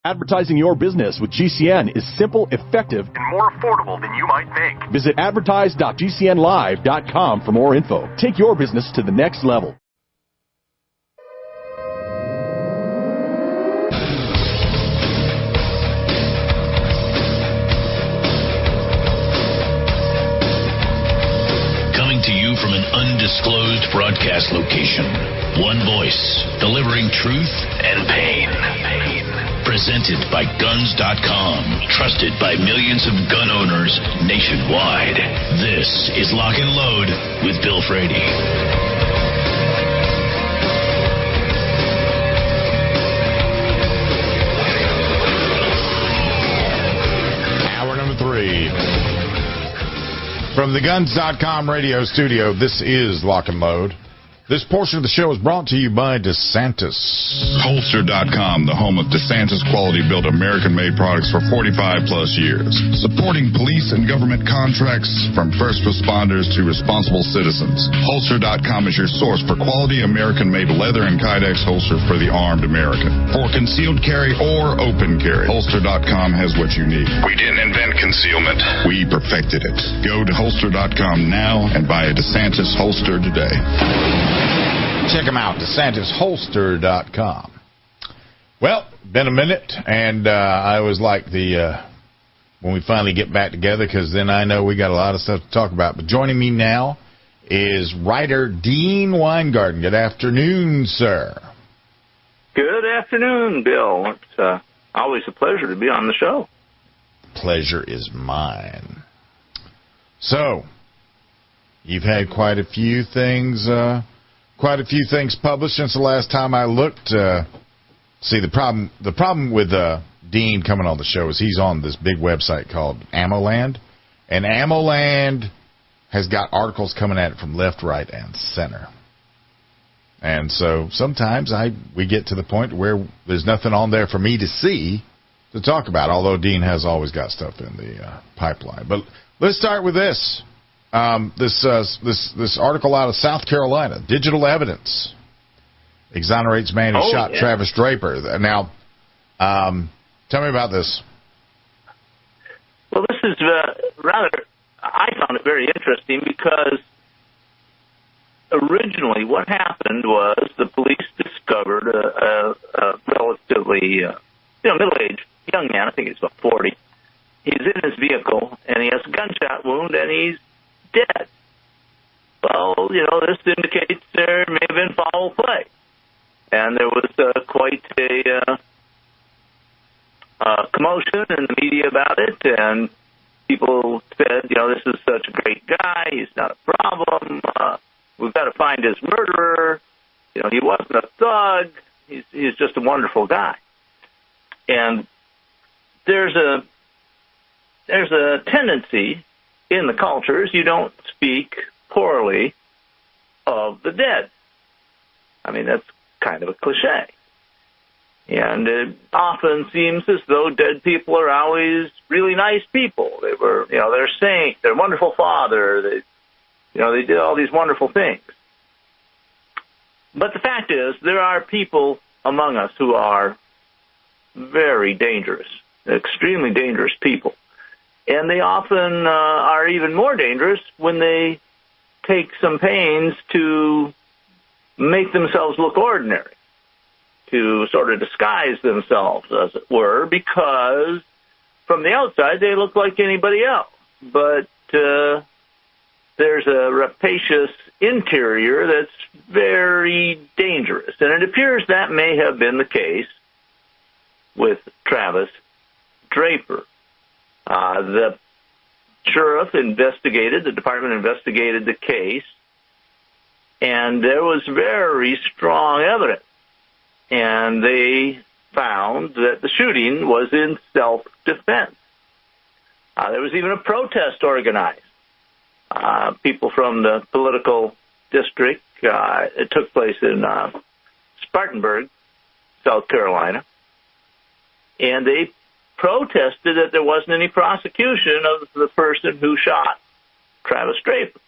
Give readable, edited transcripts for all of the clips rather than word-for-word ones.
Advertising your business with GCN is simple, effective, and more affordable than you might think. Visit advertise.gcnlive.com for more info. Take your business to the next level. Coming to you from an undisclosed broadcast location. One voice, delivering truth and pain. Presented by Guns.com, trusted by millions of gun owners nationwide. This is Lock and Load with Bill Frady. Hour number 3. From the Guns.com radio studio, this is Lock and Load. This portion of the show is brought to you by DeSantis. Holster.com, the home of DeSantis quality-built American-made products for 45-plus years. Supporting police and government contracts from first responders to responsible citizens. Holster.com is your source for quality American-made leather and Kydex holsters for the armed American. For concealed carry or open carry, Holster.com has what you need. We didn't invent concealment. We perfected it. Go to Holster.com now and buy a DeSantis holster today. Check them out, DeSantisHolster.com. Well, been a minute, and I always like when we finally get back together, because then I know we got a lot of stuff to talk about. But joining me now is writer Dean Weingarten. Good afternoon, sir. Good afternoon, Bill. It's always a pleasure to be on the show. Pleasure is mine. So, you've had quite a few things published since the last time I looked. See, the problem with Dean coming on the show is he's on this big website called AmmoLand, and AmmoLand has got articles coming at it from left, right, and center. And so sometimes we get to the point where there's nothing on there for me to see to talk about, although Dean has always got stuff in the pipeline. But let's start with this. This article out of South Carolina, digital evidence exonerates man who shot Travis Draper. Now, tell me about this. Well, this is I found it very interesting because originally what happened was the police discovered a relatively middle-aged young man. I think he's about 40. He's in his vehicle, and he has a gunshot wound, and he's dead. Well, this indicates there may have been foul play. And there was quite a commotion in the media about it, and people said, this is such a great guy, he's not a problem, we've got to find his murderer, he wasn't a thug, he's just a wonderful guy. And there's a tendency in the cultures, you don't speak poorly of the dead. I mean, that's kind of a cliche. And it often seems as though dead people are always really nice people. They were, they're saints, they're a wonderful father, they did all these wonderful things. But the fact is, there are people among us who are very dangerous, extremely dangerous people. And they often are even more dangerous when they take some pains to make themselves look ordinary, to sort of disguise themselves, as it were, because from the outside they look like anybody else. But there's a rapacious interior that's very dangerous. And it appears that may have been the case with Travis Draper. The sheriff investigated, the department investigated the case, and there was very strong evidence. And they found that the shooting was in self-defense. There was even a protest organized. People from the political district, it took place in Spartanburg, South Carolina, and they protested that there wasn't any prosecution of the person who shot Travis Draper.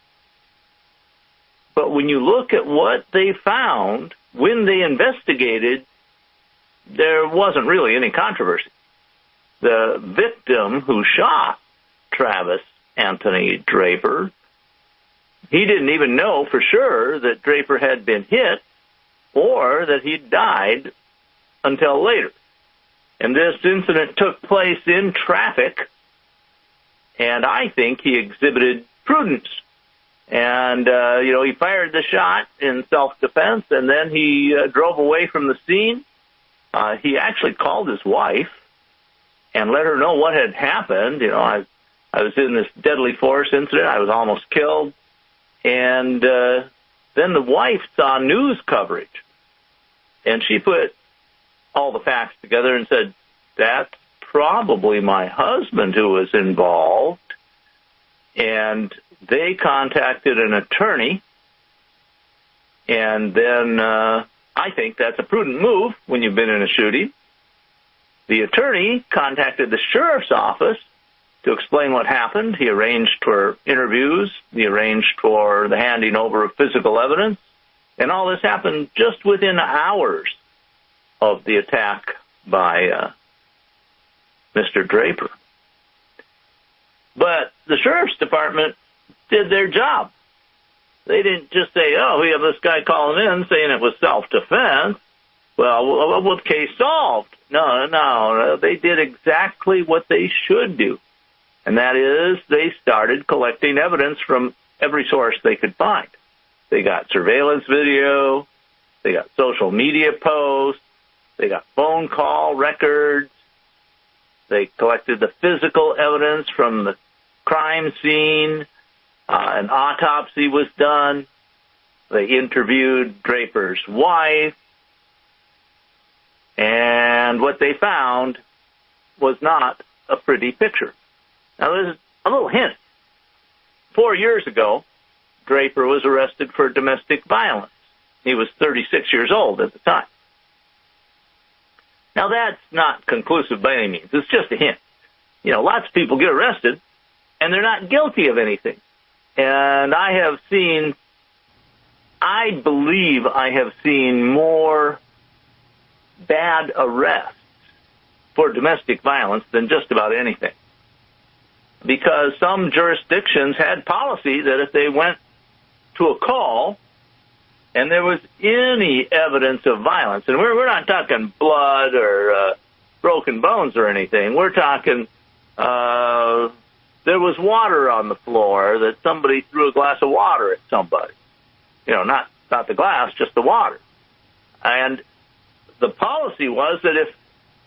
But when you look at what they found when they investigated there wasn't really any controversy. The victim who shot Travis Anthony Draper, he didn't even know for sure that Draper had been hit or that he died until later. And this incident took place in traffic, and I think he exhibited prudence. And, he fired the shot in self-defense, and then he drove away from the scene. He actually called his wife and let her know what had happened. I was in this deadly force incident. I was almost killed. And then the wife saw news coverage, and she put all the facts together and said, that's probably my husband who was involved. And they contacted an attorney, and then I think that's a prudent move when you've been in a shooting. The attorney contacted the sheriff's office to explain what happened. He arranged for interviews. He arranged for the handing over of physical evidence. And all this happened just within hours of the attack by Mr. Draper. But the sheriff's department did their job. They didn't just say, we have this guy calling in saying it was self-defense. Well, case solved. No. They did exactly what they should do. And that is they started collecting evidence from every source they could find. They got surveillance video. They got social media posts. They got phone call records. They collected the physical evidence from the crime scene. An autopsy was done. They interviewed Draper's wife. And what they found was not a pretty picture. Now, there's a little hint. 4 years ago, Draper was arrested for domestic violence. He was 36 years old at the time. Now, that's not conclusive by any means. It's just a hint. Lots of people get arrested, and they're not guilty of anything. And I believe I have seen more bad arrests for domestic violence than just about anything. Because some jurisdictions had policy that if they went to a call and there was any evidence of violence, and we're not talking blood or broken bones or anything, we're talking there was water on the floor, that somebody threw a glass of water at somebody. Not the glass, just the water. And the policy was that if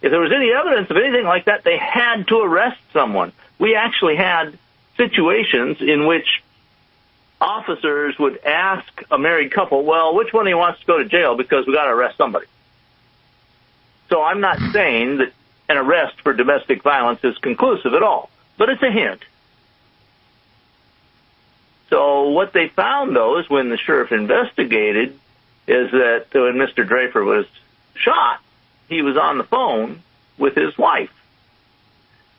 there was any evidence of anything like that, they had to arrest someone. We actually had situations in which officers would ask a married couple, well, which one of you wants to go to jail because we got to arrest somebody? So I'm not saying that an arrest for domestic violence is conclusive at all, but it's a hint. So what they found, though, is when the sheriff investigated, is that when Mr. Draper was shot, he was on the phone with his wife.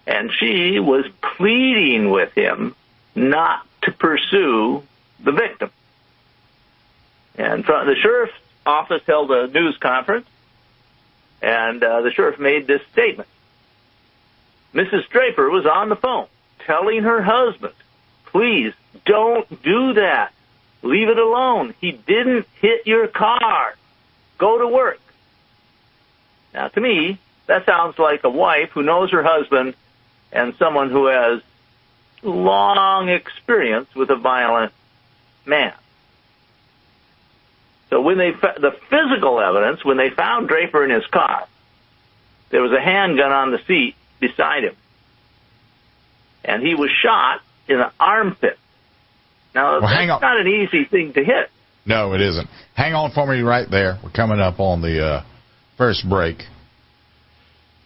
And she was pleading with him not to pursue the victim. And the sheriff's office held a news conference, and the sheriff made this statement. Mrs. Draper was on the phone telling her husband, please don't do that. Leave it alone. He didn't hit your car. Go to work. Now, to me, that sounds like a wife who knows her husband and someone who has long experience with a violent man. So when the physical evidence, when they found Draper in his car, there was a handgun on the seat beside him. And he was shot in the armpit. Now, that's not an easy thing to hit. No, it isn't. Hang on for me right there. We're coming up on the first break.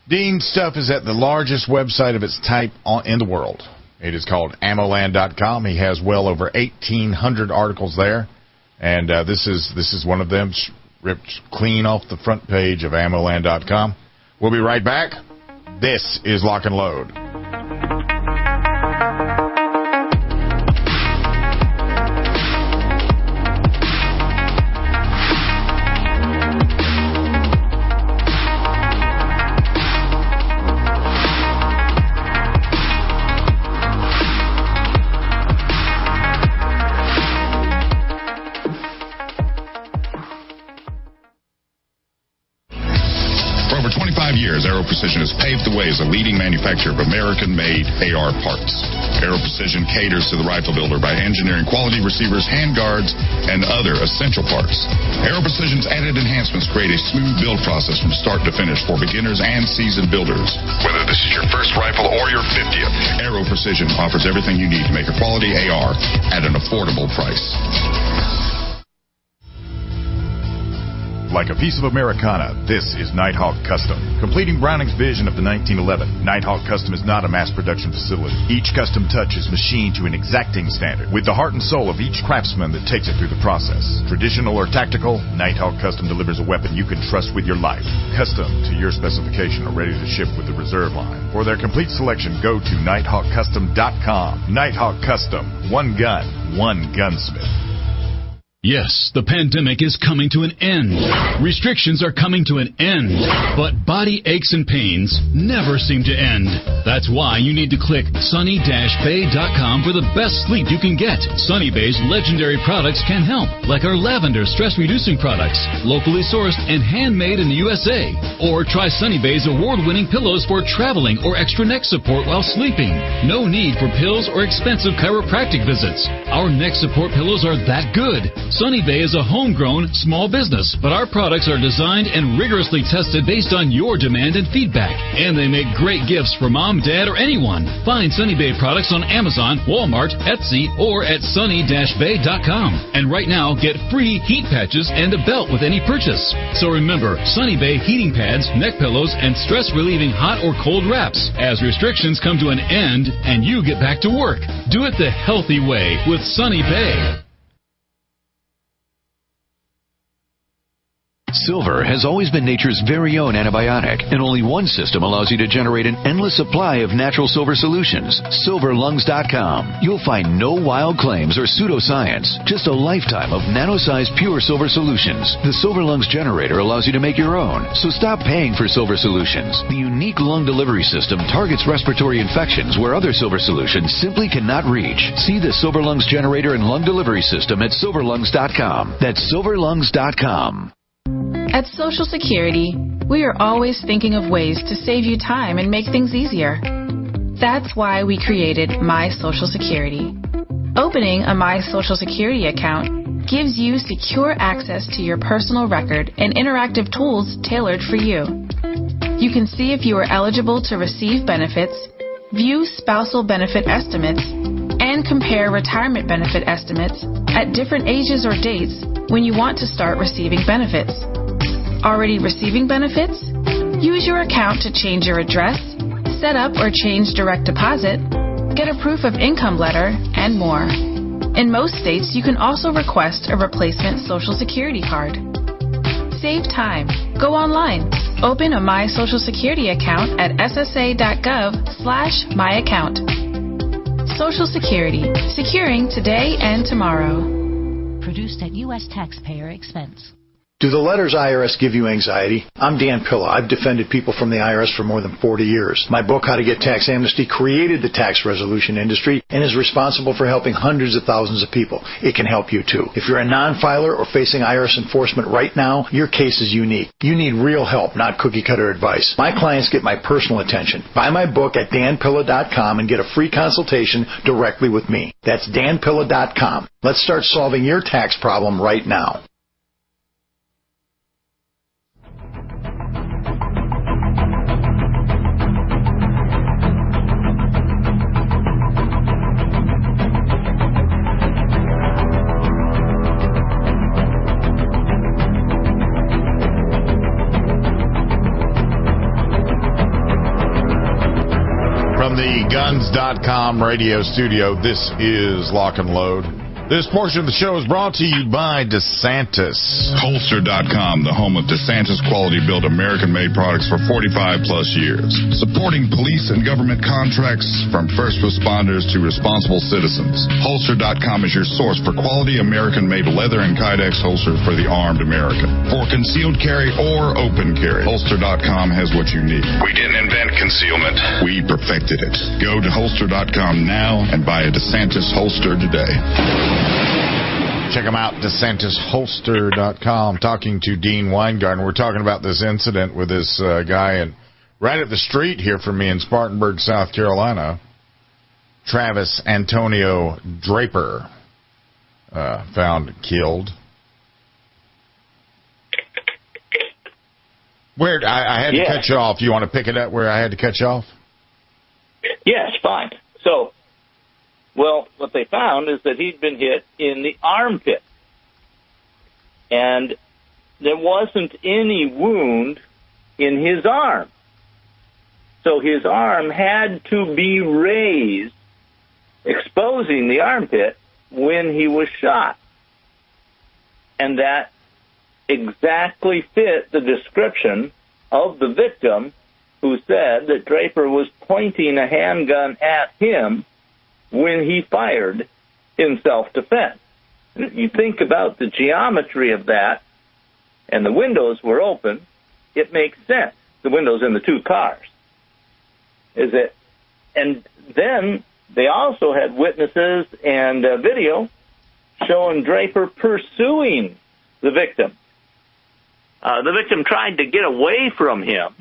Dean's stuff is at the largest website of its type in the world. It is called ammoland.com. He has well over 1,800 articles there, and this is one of them, ripped clean off the front page of ammoland.com. We'll be right back. This is Lock and Load. Precision has paved the way as a leading manufacturer of American-made AR parts. Aero Precision caters to the rifle builder by engineering quality receivers, handguards, and other essential parts. Aero Precision's added enhancements create a smooth build process from start to finish for beginners and seasoned builders. Whether this is your first rifle or your 50th, Aero Precision offers everything you need to make a quality AR at an affordable price. Like a piece of Americana, this is Nighthawk Custom. Completing Browning's vision of the 1911, Nighthawk Custom is not a mass production facility. Each custom touch is machined to an exacting standard, with the heart and soul of each craftsman that takes it through the process. Traditional or tactical, Nighthawk Custom delivers a weapon you can trust with your life. Custom to your specification are ready to ship with the reserve line. For their complete selection, go to nighthawkcustom.com. Nighthawk Custom. One gun, one gunsmith. Yes, the pandemic is coming to an end. Restrictions are coming to an end. But body aches and pains never seem to end. That's why you need to click sunny-bay.com for the best sleep you can get. Sunny Bay's legendary products can help, like our lavender stress-reducing products, locally sourced and handmade in the USA. Or try Sunny Bay's award-winning pillows for traveling or extra neck support while sleeping. No need for pills or expensive chiropractic visits. Our neck support pillows are that good. Sunny Bay is a homegrown small business, but our products are designed and rigorously tested based on your demand and feedback. And they make great gifts for mom, dad, or anyone. Find Sunny Bay products on Amazon, Walmart, Etsy, or at sunny-bay.com. And right now, get free heat patches and a belt with any purchase. So remember, Sunny Bay heating pads, neck pillows, and stress-relieving hot or cold wraps. As restrictions come to an end and you get back to work, do it the healthy way with Sunny Bay. Silver has always been nature's very own antibiotic, and only one system allows you to generate an endless supply of natural silver solutions. SilverLungs.com. You'll find no wild claims or pseudoscience, just a lifetime of nano-sized pure silver solutions. The Silver Lungs generator allows you to make your own, so stop paying for silver solutions. The unique lung delivery system targets respiratory infections where other silver solutions simply cannot reach. See the Silver Lungs generator and lung delivery system at SilverLungs.com. That's SilverLungs.com. At Social Security, we are always thinking of ways to save you time and make things easier. That's why we created My Social Security. Opening a My Social Security account gives you secure access to your personal record and interactive tools tailored for you. You can see if you are eligible to receive benefits, view spousal benefit estimates, and compare retirement benefit estimates at different ages or dates when you want to start receiving benefits. Already receiving benefits? Use your account to change your address, set up or change direct deposit, get a proof of income letter, and more. In most states, you can also request a replacement Social Security card. Save time. Go online. Open a My Social Security account at ssa.gov/myaccount. Social Security. Securing today and tomorrow. Produced at U.S. taxpayer expense. Do the letters IRS give you anxiety? I'm Dan Pilla. I've defended people from the IRS for more than 40 years. My book, How to Get Tax Amnesty, created the tax resolution industry and is responsible for helping hundreds of thousands of people. It can help you too. If you're a non-filer or facing IRS enforcement right now, your case is unique. You need real help, not cookie-cutter advice. My clients get my personal attention. Buy my book at danpilla.com and get a free consultation directly with me. That's danpilla.com. Let's start solving your tax problem right now. From the Guns.com radio studio, this is Lock and Load. This portion of the show is brought to you by DeSantis. Holster.com, the home of DeSantis quality-built American-made products for 45-plus years. Supporting police and government contracts from first responders to responsible citizens. Holster.com is your source for quality American-made leather and Kydex holsters for the armed American. For concealed carry or open carry, Holster.com has what you need. We didn't invent concealment. We perfected it. Go to Holster.com now and buy a DeSantis holster today. Check them out, DeSantisHolster.com. Talking to Dean Weingarten. We're talking about this incident with this guy in Right up the street here from me in Spartanburg, South Carolina, Travis Antonio Draper found killed. Where I had to cut you off. You want to pick it up where I had to cut you off? Yes, fine. So, well, what they found is that he'd been hit in the armpit. And there wasn't any wound in his arm. So his arm had to be raised, exposing the armpit when he was shot. And that exactly fit the description of the victim, who said that Draper was pointing a handgun at him when he fired in self-defense. You think about the geometry of that, and the windows were open, it makes sense. The windows in the two cars. And then they also had witnesses and video showing Draper pursuing the victim. The victim tried to get away from him.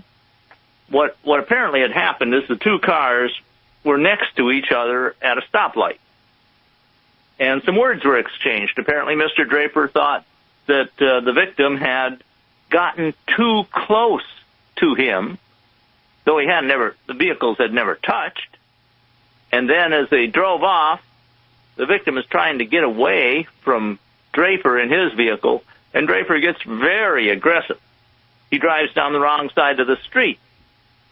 What apparently had happened is the two cars were next to each other at a stoplight. And some words were exchanged. Apparently Mr. Draper thought that the victim had gotten too close to him, though the vehicles had never touched. And then as they drove off, the victim is trying to get away from Draper in his vehicle, and Draper gets very aggressive. He drives down the wrong side of the street.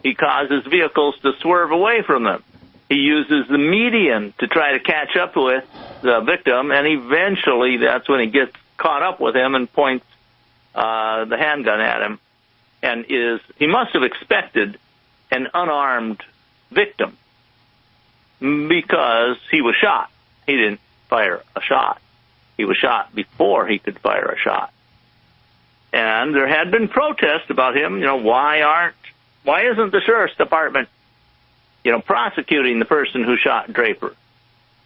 He causes vehicles to swerve away from them. He uses the median to try to catch up with the victim, and eventually that's when he gets caught up with him and points the handgun at him. And he must have expected an unarmed victim because he was shot. He didn't fire a shot. He was shot before he could fire a shot. And there had been protests about him. Why isn't the sheriff's department, prosecuting the person who shot Draper?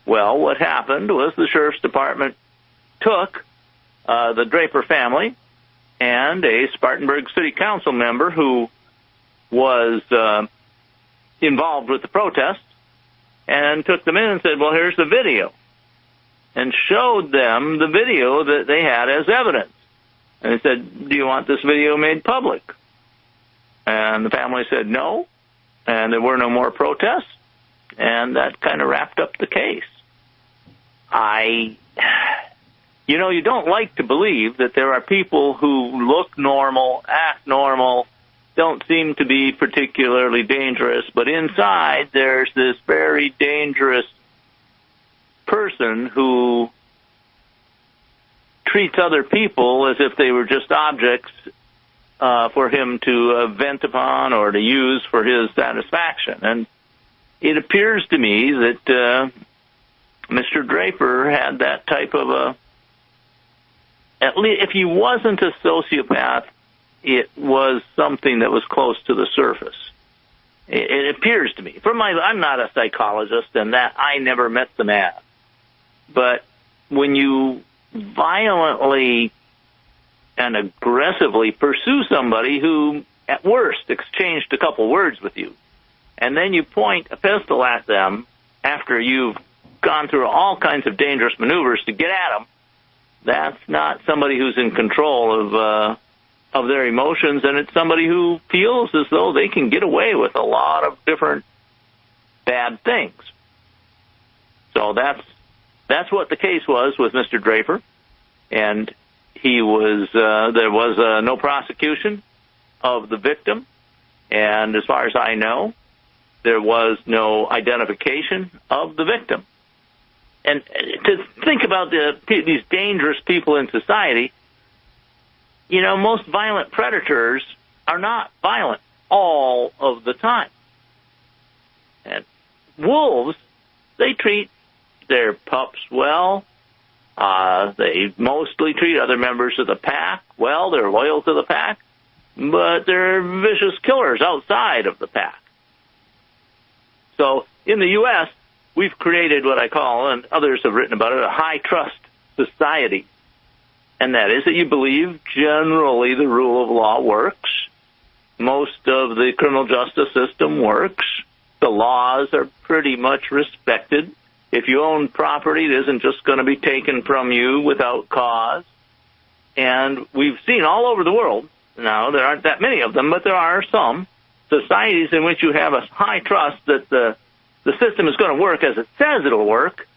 Well, what happened was the sheriff's department took the Draper family and a Spartanburg City Council member who was involved with the protests and took them in and said, well, here's the video, and showed them the video that they had as evidence. And they said, do you want this video made public? And the family said no, and there were no more protests, and that kind of wrapped up the case. You don't like to believe that there are people who look normal, act normal, don't seem to be particularly dangerous, but inside there's this very dangerous person who treats other people as if they were just objects for him to vent upon or to use for his satisfaction. And it appears to me that Mr. Draper had that type of at least if he wasn't a sociopath, it was something that was close to the surface. It appears to me. I'm not a psychologist, and that I never met the man. But when you violently and aggressively pursue somebody who, at worst, exchanged a couple words with you, and then you point a pistol at them after you've gone through all kinds of dangerous maneuvers to get at them, that's not somebody who's in control of their emotions, and it's somebody who feels as though they can get away with a lot of different bad things. So that's what the case was with Mr. Draper, and there was no prosecution of the victim, and as far as I know, there was no identification of the victim. And to think about these dangerous people in society, most violent predators are not violent all of the time. And wolves, they treat their pups well. They mostly treat other members of the pack well. They're loyal to the pack. But they're vicious killers outside of the pack. So in the U.S., we've created what I call, and others have written about it, a high-trust society. And that is that you believe generally the rule of law works. most of the criminal justice system works. The laws are pretty much respected. If you own property, it isn't just going to be taken from you without cause. And we've seen all over the world, now there aren't that many of them, but there are some societies in which you have a high trust that the system is going to work as it says it'll work.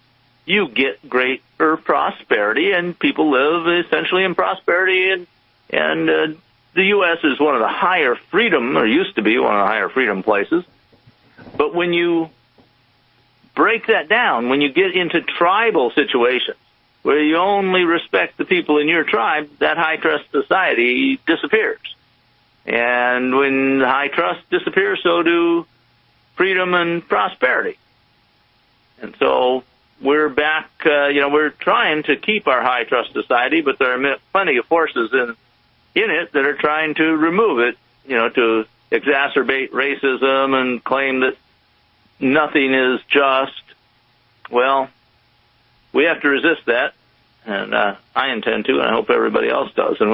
You get greater prosperity, and people live essentially in prosperity. And the U.S. is one of the higher freedom, or used to be one of the higher freedom places. But when you break that down, when you get into tribal situations where you only respect the people in your tribe, that high trust society disappears. And when high trust disappears, so do freedom and prosperity. And so we're back, we're trying to keep our high trust society, but there are plenty of forces in it that are trying to remove it, to exacerbate racism and claim that nothing is just. Well, we have to resist that, and I intend to, and I hope everybody else does. And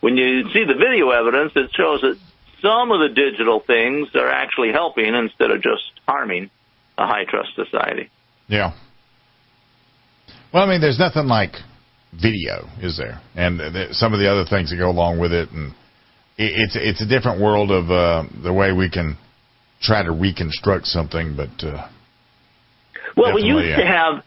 when you see the video evidence, it shows that some of the digital things are actually helping instead of just harming a high-trust society. Yeah. Well, I mean, there's nothing like video, is there? And some of the other things that go along with it, and it's a different world of the way we can try to reconstruct something, but well, we used to have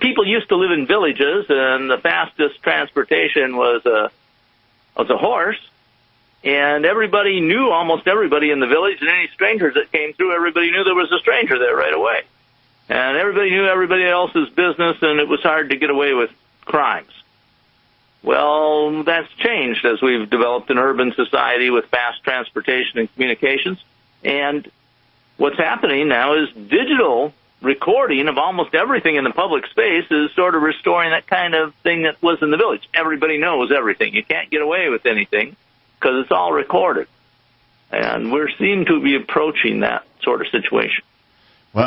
people used to live in villages, and the fastest transportation was a horse, and everybody knew almost everybody in the village, and any strangers that came through, everybody knew there was a stranger there right away, and everybody knew everybody else's business, and it was hard to get away with crimes. Well, that's changed as we've developed an urban society with fast transportation and communications. And what's happening now is digital recording of almost everything in the public space is sort of restoring that kind of thing that was in the village. Everybody knows everything. You can't get away with anything because it's all recorded. And we seem to be approaching that sort of situation. Well,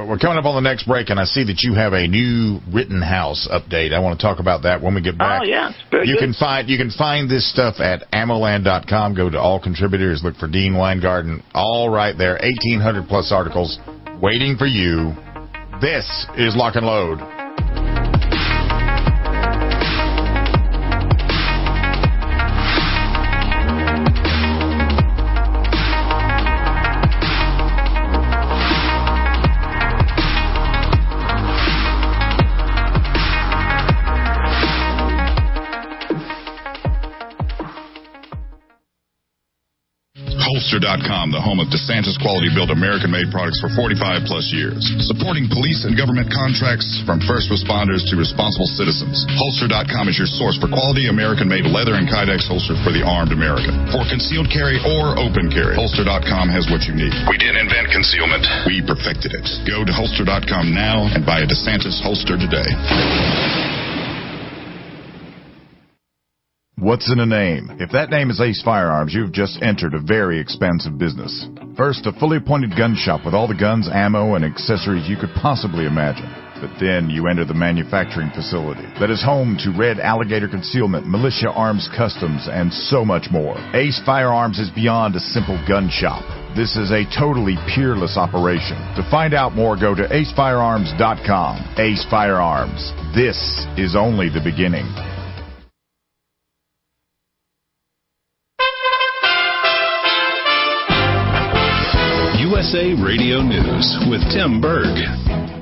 we're coming up on the next break, and I see that you have a new Rittenhouse update. I want to talk about that when we get back. Oh, yeah. You can find this stuff at ammoland.com. Go to all contributors, look for Dean Weingarten, all right there. 1,800 plus articles waiting for you. This is Lock and Load. Holster.com, the home of DeSantis quality-built American-made products for 45-plus years. Supporting police and government contracts from first responders to responsible citizens. Holster.com is your source for quality American-made leather and Kydex holsters for the armed American. For concealed carry or open carry, Holster.com has what you need. We didn't invent concealment. We perfected it. Go to Holster.com now and buy a DeSantis holster today. What's in a name? If that name is Ace Firearms, you've just entered a very expansive business. First, a fully appointed gun shop with all the guns, ammo, and accessories you could possibly imagine. But then you enter the manufacturing facility that is home to Red Alligator Concealment, Militia Arms Customs, and so much more. Ace Firearms is beyond a simple gun shop. This is a totally peerless operation. To find out more, go to acefirearms.com. Ace Firearms. This is only the beginning. USA Radio News with Tim Berg.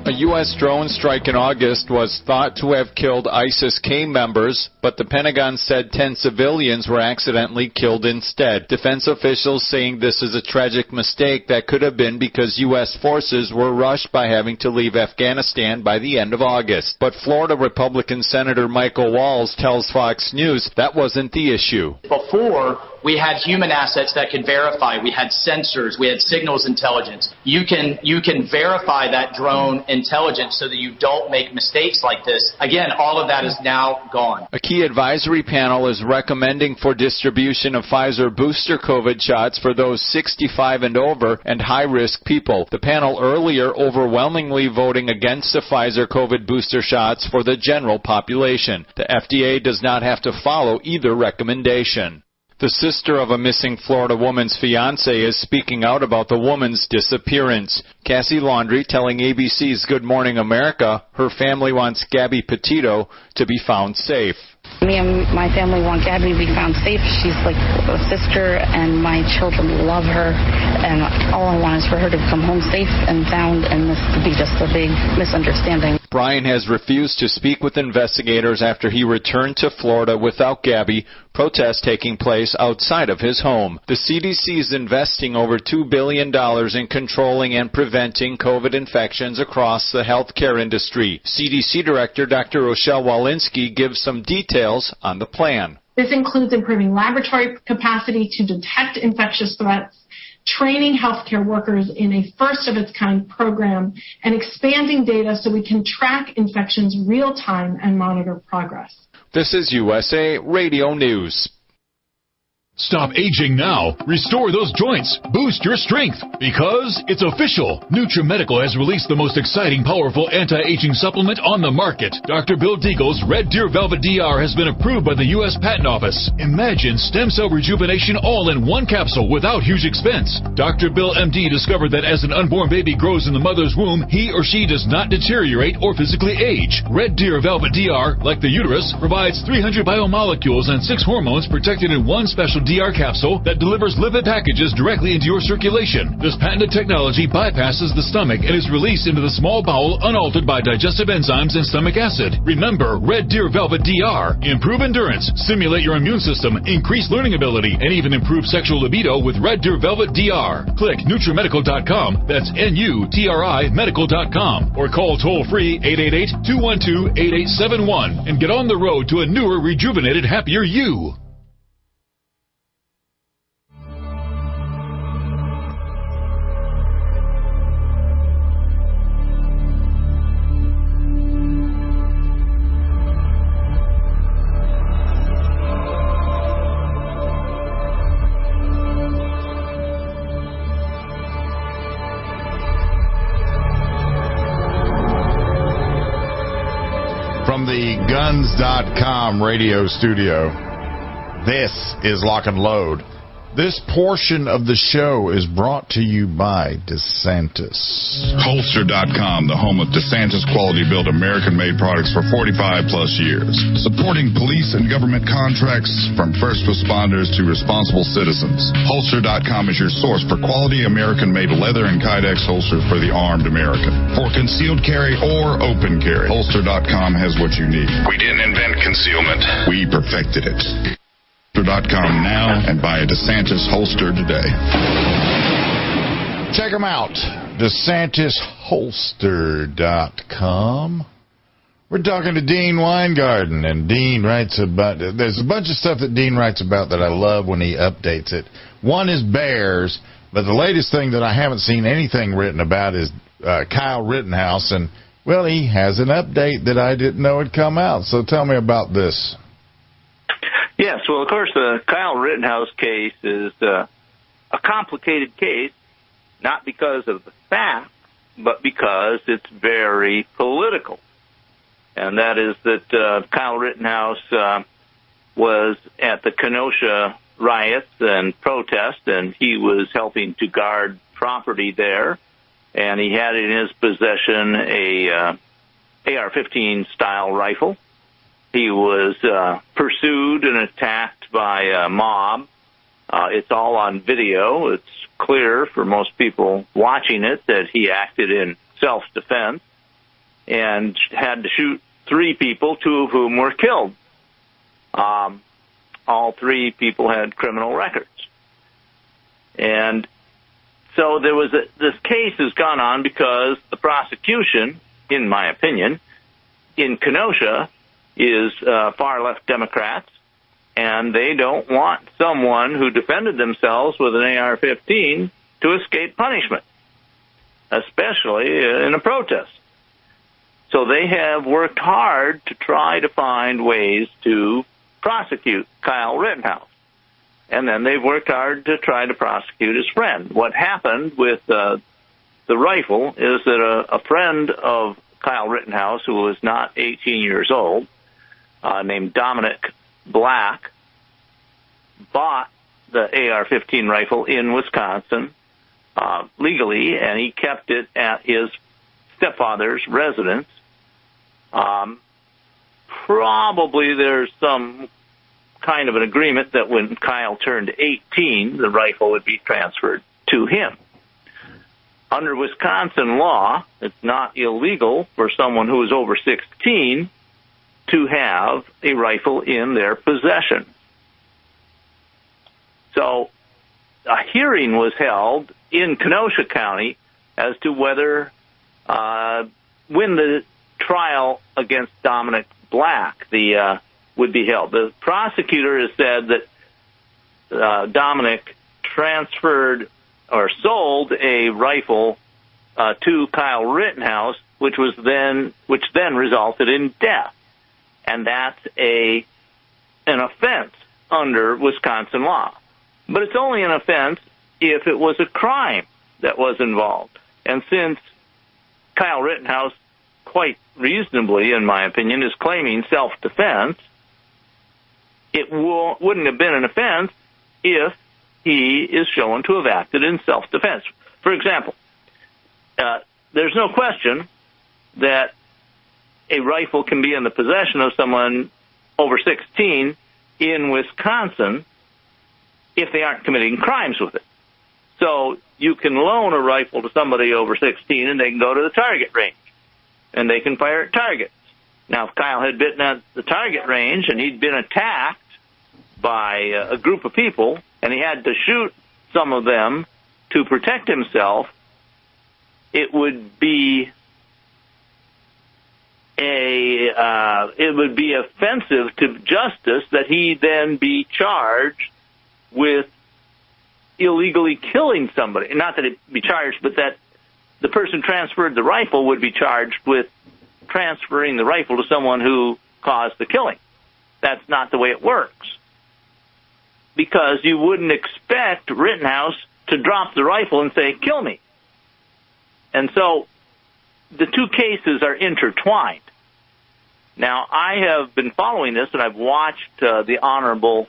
A U.S. drone strike in August was thought to have killed ISIS-K members, but the Pentagon said 10 civilians were accidentally killed instead. Defense officials saying this is a tragic mistake that could have been because U.S. forces were rushed by having to leave Afghanistan by the end of August. But Florida Republican Senator Michael Walz tells Fox News that wasn't the issue. Before, we had human assets that could verify. We had sensors. We had signals intelligence. You can verify that drone intelligence so that you don't make mistakes like this. Again, all of that is now gone. A key advisory panel is recommending for distribution of Pfizer booster COVID shots for those 65 and over and high-risk people. The panel earlier overwhelmingly voting against the Pfizer COVID booster shots for the general population. The FDA does not have to follow either recommendation. The sister of a missing Florida woman's fiancé is speaking out about the woman's disappearance. Cassie Laundrie telling ABC's Good Morning America her family wants Gabby Petito to be found safe. Me and my family want Gabby to be found safe. She's like a sister, and my children love her, and all I want is for her to come home safe and sound, and this to be just a big misunderstanding. Brian has refused to speak with investigators after he returned to Florida without Gabby, protests taking place outside of his home. The CDC is investing over $2 billion in controlling and preventing COVID infections across the healthcare industry. CDC Director Dr. Rochelle Walensky gives some details on the plan. This includes improving laboratory capacity to detect infectious threats, training healthcare workers in a first-of-its-kind program, and expanding data so we can track infections real-time and monitor progress. This is USA Radio News. Stop aging now. Restore those joints. Boost your strength. Because it's official. NutriMedical has released the most exciting, powerful anti-aging supplement on the market. Dr. Bill Deagle's Red Deer Velvet DR has been approved by the U.S. Patent Office. Imagine stem cell rejuvenation all in one capsule without huge expense. Dr. Bill MD discovered that as an unborn baby grows in the mother's womb, he or she does not deteriorate or physically age. Red Deer Velvet DR, like the uterus, provides 300 biomolecules and 6 hormones protected in one special DR capsule that delivers lipid packages directly into your circulation. This patented technology bypasses the stomach and is released into the small bowel unaltered by digestive enzymes and stomach acid. Remember, Red Deer Velvet DR. Improve endurance, stimulate your immune system, increase learning ability, and even improve sexual libido with Red Deer Velvet DR. Click NutriMedical.com, that's NUTRI medical.com, or call toll-free 888-212-8871 and get on the road to a newer, rejuvenated, happier you. From the Guns.com radio studio, this is Lock and Load. This portion of the show is brought to you by DeSantis. Holster.com, the home of DeSantis quality-built American-made products for 45-plus years. Supporting police and government contracts from first responders to responsible citizens. Holster.com is your source for quality American-made leather and Kydex holsters for the armed American. For concealed carry or open carry, Holster.com has what you need. We didn't invent concealment. We perfected it. Holster.com now and buy a DeSantis holster today. Check them out. DeSantisholster.com. We're talking to Dean Weingarten, and Dean writes about, there's a bunch of stuff that Dean writes about that I love when he updates it. One is bears, but the latest thing that I haven't seen anything written about is Kyle Rittenhouse, and, well, he has an update that I didn't know had come out. So tell me about this. Yes, well, of course, the Kyle Rittenhouse case is a complicated case, not because of the facts, but because it's very political. And that is that Kyle Rittenhouse was at the Kenosha riots and protests, and he was helping to guard property there, and he had in his possession a AR-15 style rifle. He was pursued and attacked by a mob. It's all on video. It's clear for most people watching it that he acted in self-defense and had to shoot 3 people, 2 of whom were killed. All 3 people had criminal records. And so there was this case has gone on because the prosecution, in my opinion, in Kenosha is far-left Democrats, and they don't want someone who defended themselves with an AR-15 to escape punishment, especially in a protest. So they have worked hard to try to find ways to prosecute Kyle Rittenhouse. And then they've worked hard to try to prosecute his friend. What happened with the rifle is that a friend of Kyle Rittenhouse, who was not 18 years old, named Dominic Black, bought the AR-15 rifle in Wisconsin legally, and he kept it at his stepfather's residence. Probably there's some kind of an agreement that when Kyle turned 18, the rifle would be transferred to him. Under Wisconsin law, it's not illegal for someone who is over 16 to have a rifle in their possession. So a hearing was held in Kenosha County as to whether, when the trial against Dominic Black would be held. The prosecutor has said that Dominic transferred or sold a rifle to Kyle Rittenhouse, which then resulted in death, and that's an offense under Wisconsin law. But it's only an offense if it was a crime that was involved. And since Kyle Rittenhouse, quite reasonably, in my opinion, is claiming self-defense, it wouldn't have been an offense if he is shown to have acted in self-defense. For example, there's no question that a rifle can be in the possession of someone over 16 in Wisconsin if they aren't committing crimes with it. So you can loan a rifle to somebody over 16 and they can go to the target range and they can fire at targets. Now, if Kyle had been at the target range and he'd been attacked by a group of people and he had to shoot some of them to protect himself, it would be offensive to justice that he then be charged with illegally killing somebody. Not that it be charged, but that the person transferred the rifle would be charged with transferring the rifle to someone who caused the killing. That's not the way it works. Because you wouldn't expect Rittenhouse to drop the rifle and say, "Kill me." And so the two cases are intertwined. Now, I have been following this, and I've watched the Honorable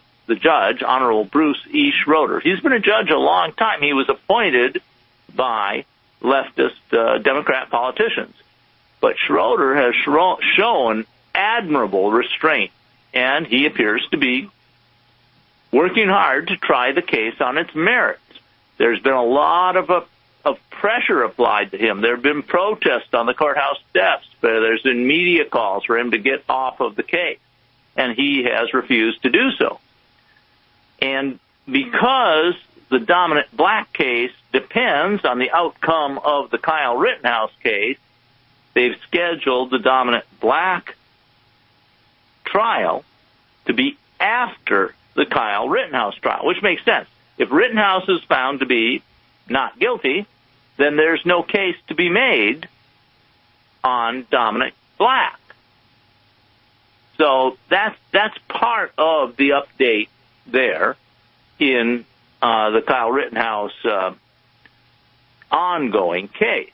Bruce E. Schroeder. He's been a judge a long time. He was appointed by leftist Democrat politicians. But Schroeder has shown admirable restraint, and he appears to be working hard to try the case on its merits. There's been a lot of pressure applied to him. There have been protests on the courthouse steps. There's been media calls for him to get off of the case, and he has refused to do so. And because the Dominic Black case depends on the outcome of the Kyle Rittenhouse case, they've scheduled the Dominic Black trial to be after the Kyle Rittenhouse trial, which makes sense. If Rittenhouse is found to be not guilty, then there's no case to be made on Dominic Black. So that's part of the update there in the Kyle Rittenhouse ongoing case.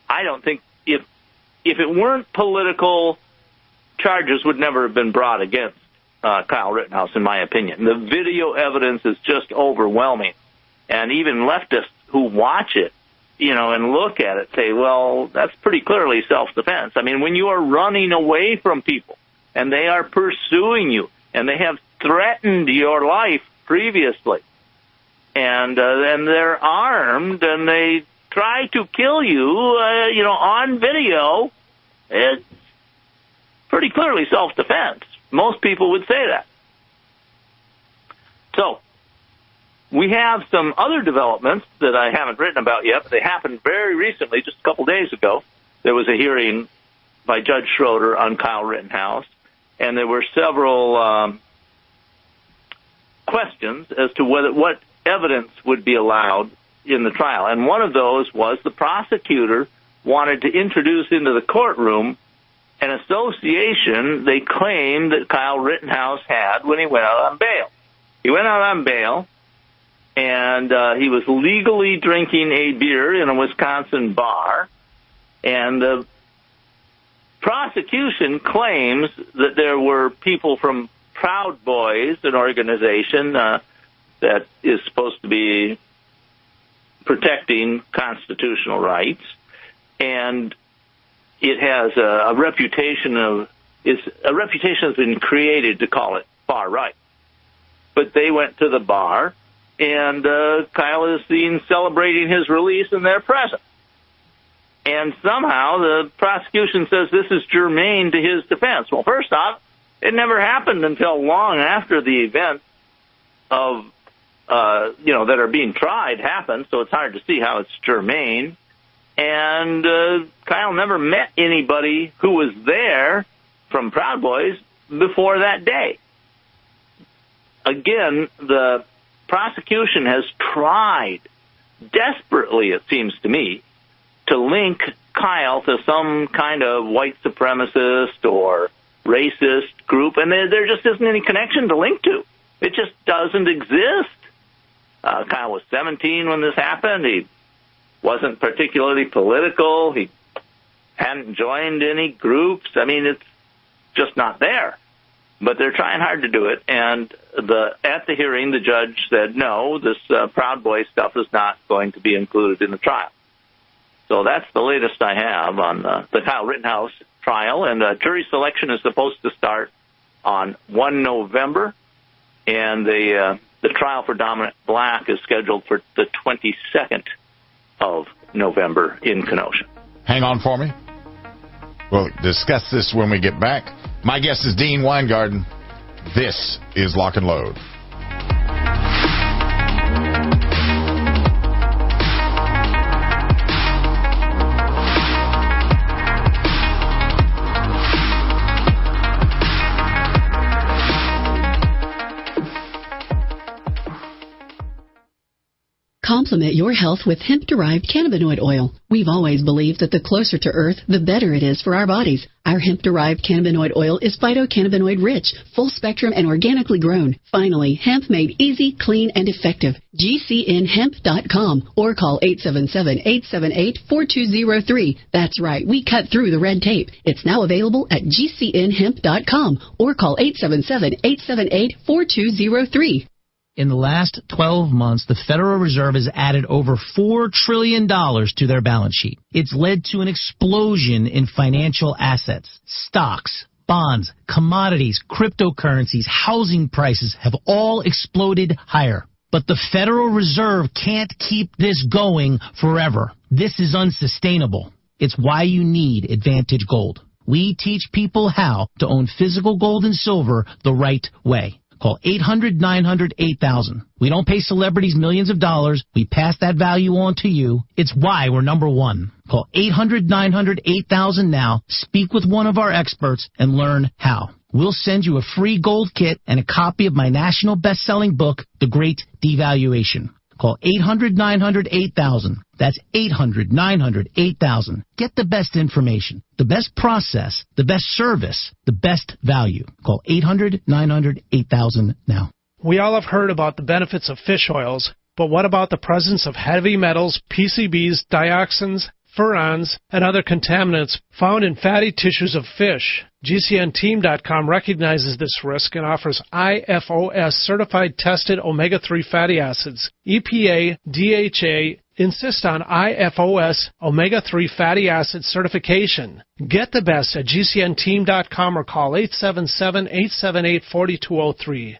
I don't think if it weren't political, charges would never have been brought against Kyle Rittenhouse, in my opinion. The video evidence is just overwhelming, and even leftists who watch it, and look at it, say, well, that's pretty clearly self-defense. I mean, when you are running away from people and they are pursuing you and they have threatened your life previously, and then they're armed and they try to kill you, on video, it's pretty clearly self-defense. Most people would say that. So, we have some other developments that I haven't written about yet, but they happened very recently, just a couple days ago. There was a hearing by Judge Schroeder on Kyle Rittenhouse, and there were several questions as to what evidence would be allowed in the trial. And one of those was the prosecutor wanted to introduce into the courtroom an association they claimed that Kyle Rittenhouse had when he went out on bail. He went out on bail, and he was legally drinking a beer in a Wisconsin bar, and the prosecution claims that there were people from Proud Boys, an organization, that is supposed to be protecting constitutional rights, and it has a reputation has been created to call it far right. But they went to the bar, and Kyle is seen celebrating his release in their presence. And somehow the prosecution says this is germane to his defense. Well, first off, it never happened until long after the event of, that are being tried happened, so it's hard to see how it's germane. And Kyle never met anybody who was there from Proud Boys before that day. Again, the prosecution has tried desperately, it seems to me, to link Kyle to some kind of white supremacist or racist group, and there just isn't any connection to link to. It just doesn't exist. Kyle was 17 when this happened. He wasn't particularly political. He hadn't joined any groups. I mean, it's just not there. But they're trying hard to do it, and at the hearing, the judge said, no, this Proud Boy stuff is not going to be included in the trial. So that's the latest I have on the Kyle Rittenhouse trial, and jury selection is supposed to start on 1 November, and the trial for Dominic Black is scheduled for the 22nd of November in Kenosha. Hang on for me. We'll discuss this when we get back. My guest is Dean Weingarten. This is Lock and Load. Complement your health with hemp-derived cannabinoid oil. We've always believed that the closer to Earth, the better it is for our bodies. Our hemp-derived cannabinoid oil is phytocannabinoid-rich, full-spectrum, and organically grown. Finally, hemp made easy, clean, and effective. GCNhemp.com or call 877-878-4203. That's right, we cut through the red tape. It's now available at GCNhemp.com or call 877-878-4203. In the last 12 months, the Federal Reserve has added over $4 trillion to their balance sheet. It's led to an explosion in financial assets. Stocks, bonds, commodities, cryptocurrencies, housing prices have all exploded higher. But the Federal Reserve can't keep this going forever. This is unsustainable. It's why you need Advantage Gold. We teach people how to own physical gold and silver the right way. Call 800-900-8000. We don't pay celebrities millions of dollars. We pass that value on to you. It's why we're number one. Call 800-900-8000 now. Speak with one of our experts and learn how. We'll send you a free gold kit and a copy of my national best-selling book, The Great Devaluation. Call 800-900-8000. That's 800-900-8000. Get the best information, the best process, the best service, the best value. Call 800-900-8000 now. We all have heard about the benefits of fish oils, but what about the presence of heavy metals, PCBs, dioxins, furans, and other contaminants found in fatty tissues of fish? GCNteam.com recognizes this risk and offers IFOS certified tested omega-3 fatty acids. EPA, DHA insist on IFOS omega-3 fatty acid certification. Get the best at GCNteam.com or call 877-878-4203.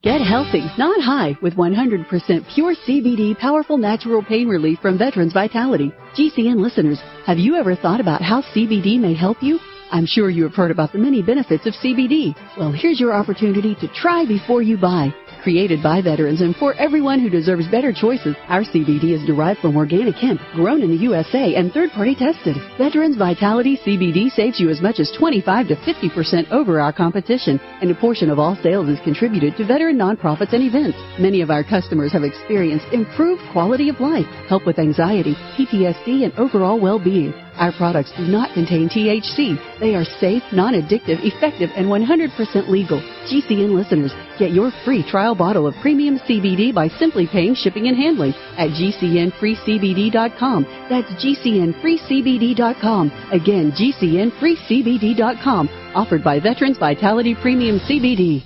Get healthy, not high, with 100% pure CBD powerful natural pain relief from Veterans Vitality. GCN listeners, have you ever thought about how CBD may help you? I'm sure you have heard about the many benefits of CBD. Well, here's your opportunity to try before you buy. Created by veterans and for everyone who deserves better choices, our CBD is derived from organic hemp, grown in the USA and third-party tested. Veterans Vitality CBD saves you as much as 25 to 50% over our competition, and a portion of all sales is contributed to veteran nonprofits and events. Many of our customers have experienced improved quality of life, help with anxiety, PTSD, and overall well-being. Our products do not contain THC. They are safe, non-addictive, effective, and 100% legal. GCN listeners, get your free trial bottle of premium CBD by simply paying shipping and handling at GCNfreeCBD.com. That's GCNfreeCBD.com. Again, GCNfreeCBD.com. Offered by Veterans Vitality Premium CBD.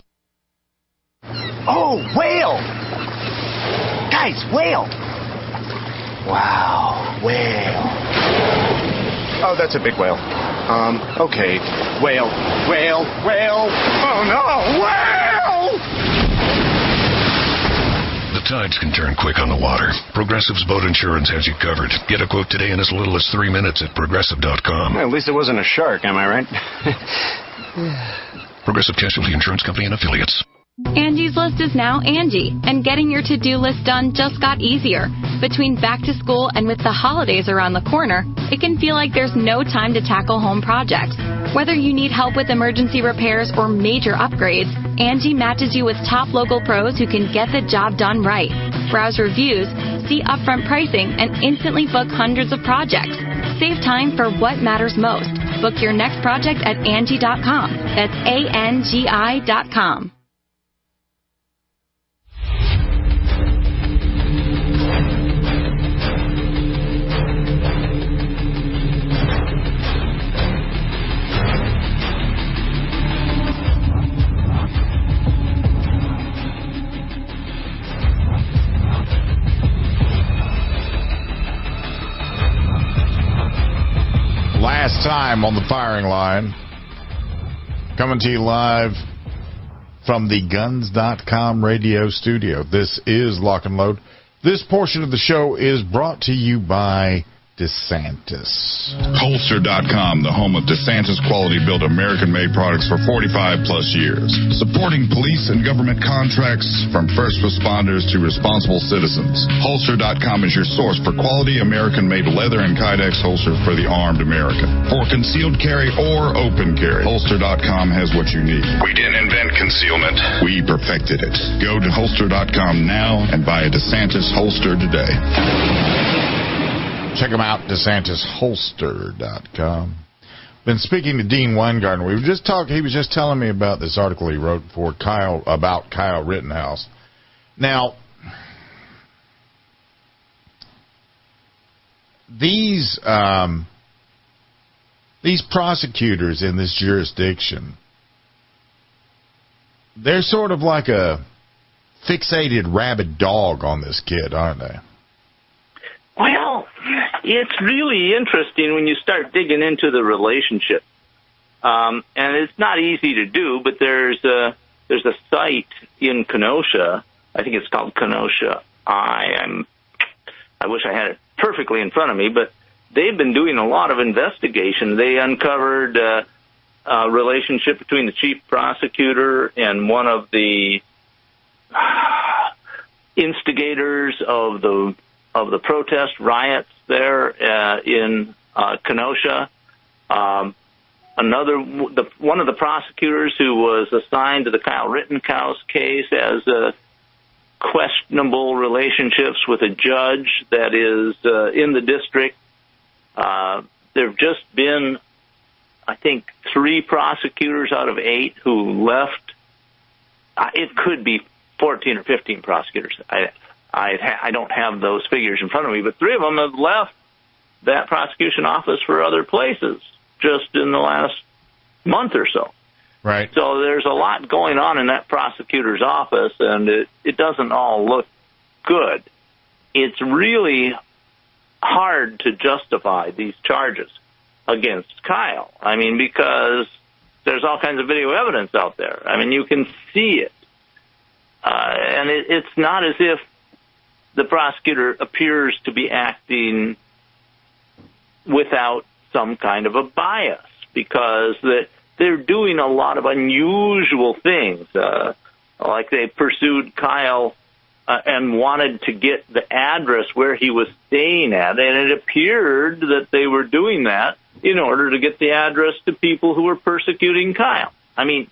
Oh, whale! Guys, whale! Wow, whale. Oh, that's a big whale. Okay. Whale. Oh, no, whale! The tides can turn quick on the water. Progressive's boat insurance has you covered. Get a quote today in as little as 3 minutes at Progressive.com. Well, at least it wasn't a shark, am I right? Progressive Casualty Insurance Company and Affiliates. Angie's List is now Angie, and getting your to-do list done just got easier. Between back to school and with the holidays around the corner, it can feel like there's no time to tackle home projects. Whether you need help with emergency repairs or major upgrades, Angie matches you with top local pros who can get the job done right. Browse reviews, see upfront pricing, and instantly book hundreds of projects. Save time for what matters most. Book your next project at Angie.com. That's ANGI.com. Last time on the firing line, coming to you live from the Guns.com radio studio. This is Lock and Load. This portion of the show is brought to you by DeSantis. Holster.com, the home of DeSantis quality-built American-made products for 45-plus years. Supporting police and government contracts from first responders to responsible citizens. Holster.com is your source for quality American-made leather and Kydex holsters for the armed American. For concealed carry or open carry, Holster.com has what you need. We didn't invent concealment. We perfected it. Go to Holster.com now and buy a DeSantis holster today. Check them out, DeSantisHolster.com. Been speaking to Dean Weingarten. He was just telling me about this article he wrote for Kyle Rittenhouse. Now, these prosecutors in this jurisdiction, they're sort of like a fixated rabid dog on this kid, aren't they? Well, it's really interesting when you start digging into the relationship. And it's not easy to do, but there's a site in Kenosha. I think it's called Kenosha. I wish I had it perfectly in front of me, but they've been doing a lot of investigation. They uncovered a relationship between the chief prosecutor and one of the instigators of the protest riots there in Kenosha. One of the prosecutors who was assigned to the Kyle Rittenhouse case has questionable relationships with a judge that is in the district. There have just been, I think, 3 prosecutors out of 8 who left. It could be 14 or 15 prosecutors. I don't have those figures in front of me, but 3 of them have left that prosecution office for other places just in the last month or so. Right. So there's a lot going on in that prosecutor's office, and it doesn't all look good. It's really hard to justify these charges against Kyle. I mean, because there's all kinds of video evidence out there. I mean, you can see it. And it's not as if the prosecutor appears to be acting without some kind of a bias, because they're doing a lot of unusual things. Like they pursued Kyle and wanted to get the address where he was staying at, and it appeared that they were doing that in order to get the address to people who were persecuting Kyle. I mean,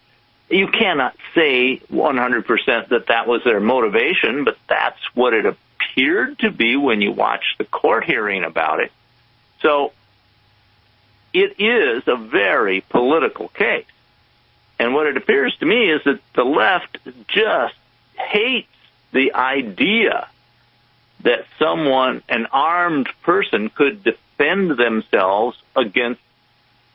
you cannot say 100% that was their motivation, but that's what it appeared to be when you watch the court hearing about it. So it is a very political case. And what it appears to me is that the left just hates the idea that an armed person, could defend themselves against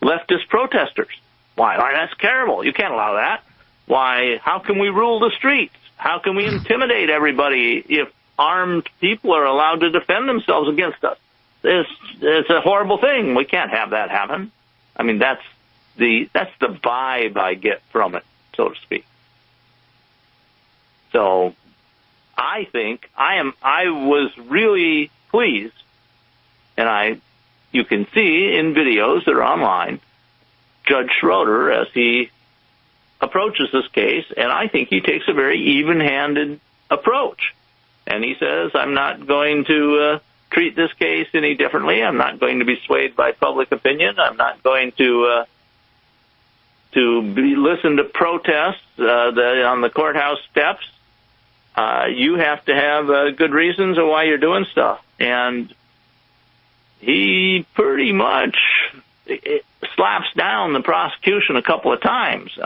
leftist protesters. Why, that's terrible. You can't allow that. Why, how can we rule the streets? How can we intimidate everybody if armed people are allowed to defend themselves against us? It's a horrible thing. We can't have that happen. I mean, that's the vibe I get from it, so to speak. So I think I was really pleased, and you can see in videos that are online, Judge Schroeder as he approaches this case, and I think he takes a very even-handed approach. And he says, I'm not going to treat this case any differently. I'm not going to be swayed by public opinion. I'm not going to listen to protests on the courthouse steps. You have to have good reasons of why you're doing stuff. And he pretty much slaps down the prosecution a couple of times.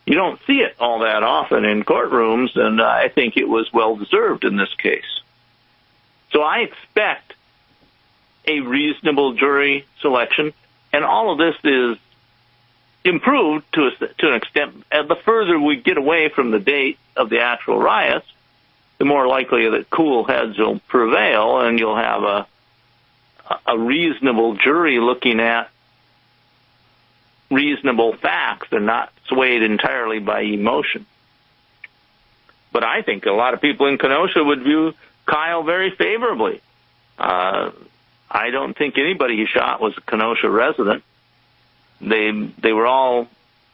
You don't see it all that often in courtrooms, and I think it was well-deserved in this case. So I expect a reasonable jury selection, and all of this is improved to an extent. And the further we get away from the date of the actual riots, the more likely that cool heads will prevail, and you'll have a reasonable jury looking at reasonable facts and not swayed entirely by emotion. But I think a lot of people in Kenosha would view Kyle very favorably. I don't think anybody he shot was a Kenosha resident. They were all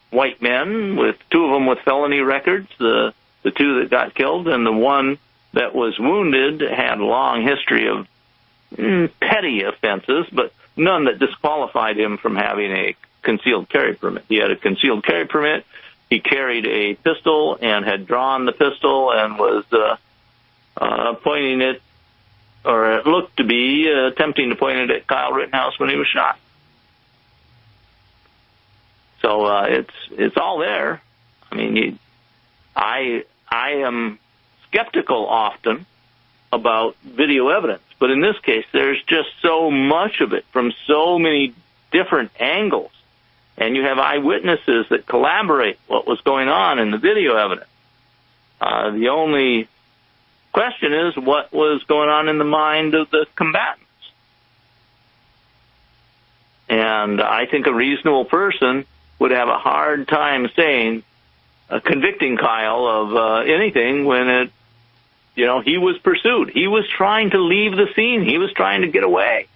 white men, with two of them with felony records, the two that got killed, and the one that was wounded had a long history of petty offenses, but none that disqualified him from having a concealed carry permit. He had a concealed carry permit. He carried a pistol and had drawn the pistol and was pointing it, or it looked to be attempting to point it at Kyle Rittenhouse when he was shot. So it's all there. I mean, I am skeptical often about video evidence, but in this case, there's just so much of it from so many different angles. And you have eyewitnesses that collaborate what was going on in the video evidence. The only question is what was going on in the mind of the combatants. And I think a reasonable person would have a hard time convicting Kyle of anything when he was pursued. He was trying to leave the scene. He was trying to get away.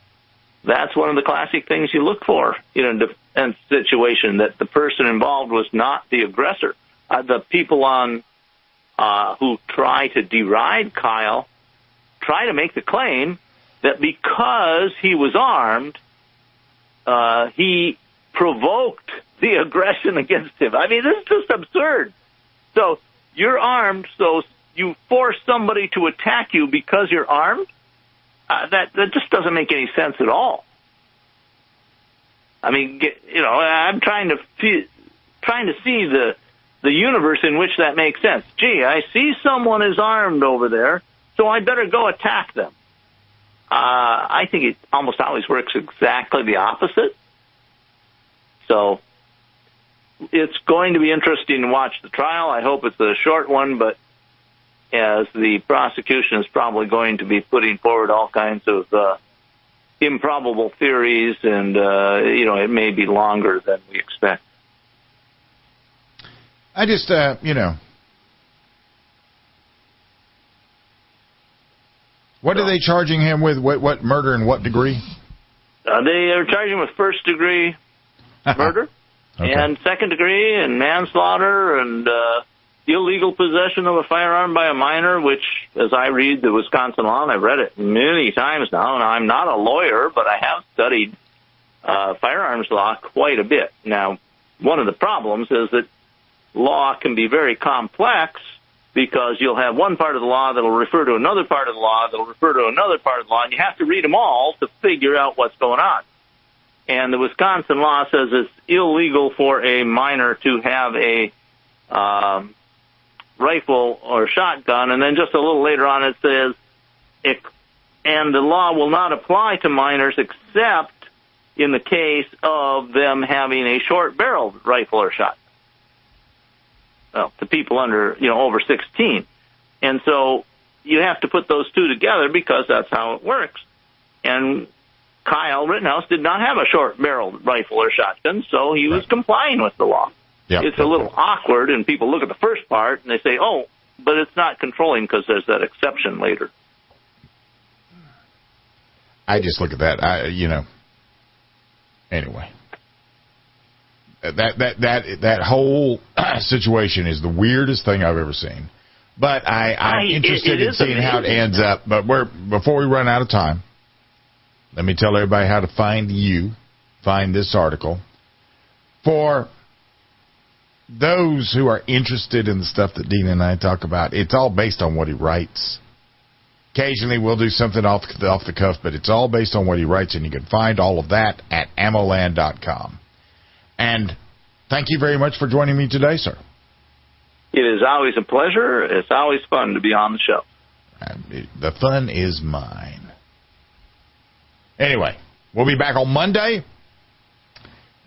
That's one of the classic things you look for in a defense situation, that the person involved was not the aggressor. The people who try to deride Kyle try to make the claim that because he was armed, he provoked the aggression against him. I mean, this is just absurd. So you're armed, so you force somebody to attack you because you're armed? That just doesn't make any sense at all. I mean, I'm trying to see the universe in which that makes sense. Gee, I see someone is armed over there, so I better go attack them. I think it almost always works exactly the opposite. So it's going to be interesting to watch the trial. I hope it's a short one, but as the prosecution is probably going to be putting forward all kinds of improbable theories, and it may be longer than we expect. I just, what are they charging him with? What murder and what degree? They are charging him with first-degree murder, okay, and second-degree and manslaughter and illegal possession of a firearm by a minor, which, as I read the Wisconsin law, and I've read it many times now, and I'm not a lawyer, but I have studied firearms law quite a bit. Now, one of the problems is that law can be very complex, because you'll have one part of the law that will refer to another part of the law that will refer to another part of the law, and you have to read them all to figure out what's going on. And the Wisconsin law says it's illegal for a minor to have a rifle or shotgun, and then just a little later on it says, and the law will not apply to minors except in the case of them having a short-barreled rifle or shotgun. to people under, over 16. And so you have to put those two together because that's how it works. And Kyle Rittenhouse did not have a short-barreled rifle or shotgun, so he was complying with the law. Yep. It's a little awkward, and people look at the first part, and they say, oh, but it's not controlling because there's that exception later. I just look at that, anyway. That whole situation is the weirdest thing I've ever seen. But I'm interested in seeing how it ends up. But before we run out of time, let me tell everybody how to find this article. For those who are interested in the stuff that Dean and I talk about, it's all based on what he writes. Occasionally we'll do something off the cuff, but it's all based on what he writes, and you can find all of that at ammoland.com. And thank you very much for joining me today, sir. It is always a pleasure. It's always fun to be on the show. The fun is mine. Anyway, we'll be back on Monday.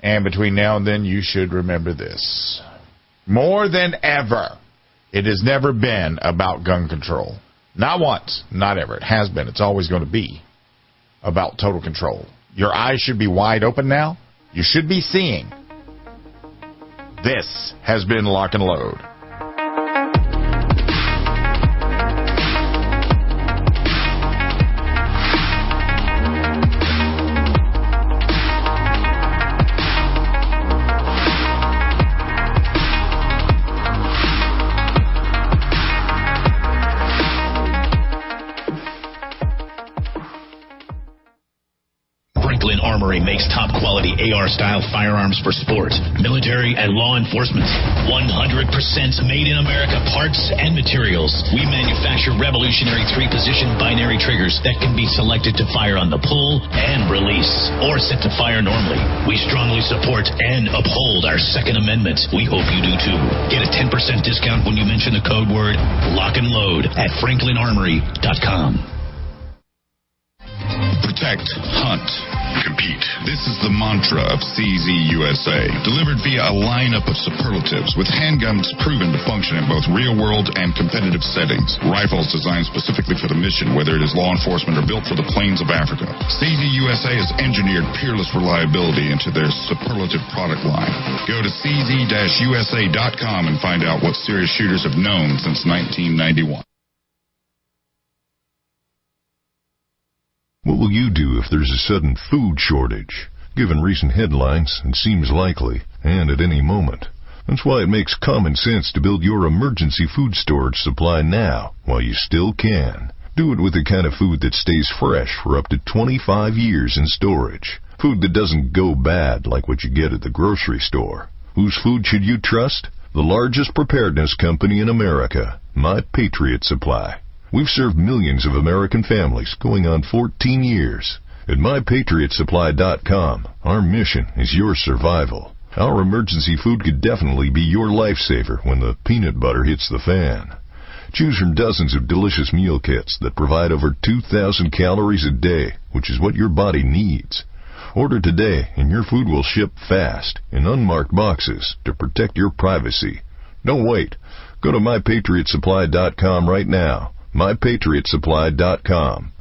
And between now and then, you should remember this. More than ever, it has never been about gun control. Not once, not ever. It has been. It's always going to be about total control. Your eyes should be wide open now. You should be seeing. This has been Lock and Load. Makes top-quality AR-style firearms for sport, military, and law enforcement. 100% made in America parts and materials. We manufacture revolutionary 3-position binary triggers that can be selected to fire on the pull and release, or set to fire normally. We strongly support and uphold our Second Amendment. We hope you do too. Get a 10% discount when you mention the code word Lock and Load at FranklinArmory.com. Protect, hunt, compete. This is the mantra of CZ USA, delivered via a lineup of superlatives with handguns proven to function in both real-world and competitive settings. Rifles designed specifically for the mission, whether it is law enforcement or built for the plains of Africa. CZ USA has engineered peerless reliability into their superlative product line. Go to cz-usa.com and find out what serious shooters have known since 1991. What will you do if there's a sudden food shortage? Given recent headlines, it seems likely, and at any moment. That's why it makes common sense to build your emergency food storage supply now, while you still can. Do it with the kind of food that stays fresh for up to 25 years in storage. Food that doesn't go bad like what you get at the grocery store. Whose food should you trust? The largest preparedness company in America, My Patriot Supply. We've served millions of American families going on 14 years. At MyPatriotSupply.com, our mission is your survival. Our emergency food could definitely be your lifesaver when the peanut butter hits the fan. Choose from dozens of delicious meal kits that provide over 2,000 calories a day, which is what your body needs. Order today and your food will ship fast in unmarked boxes to protect your privacy. Don't wait. Go to MyPatriotSupply.com right now. MyPatriotSupply.com.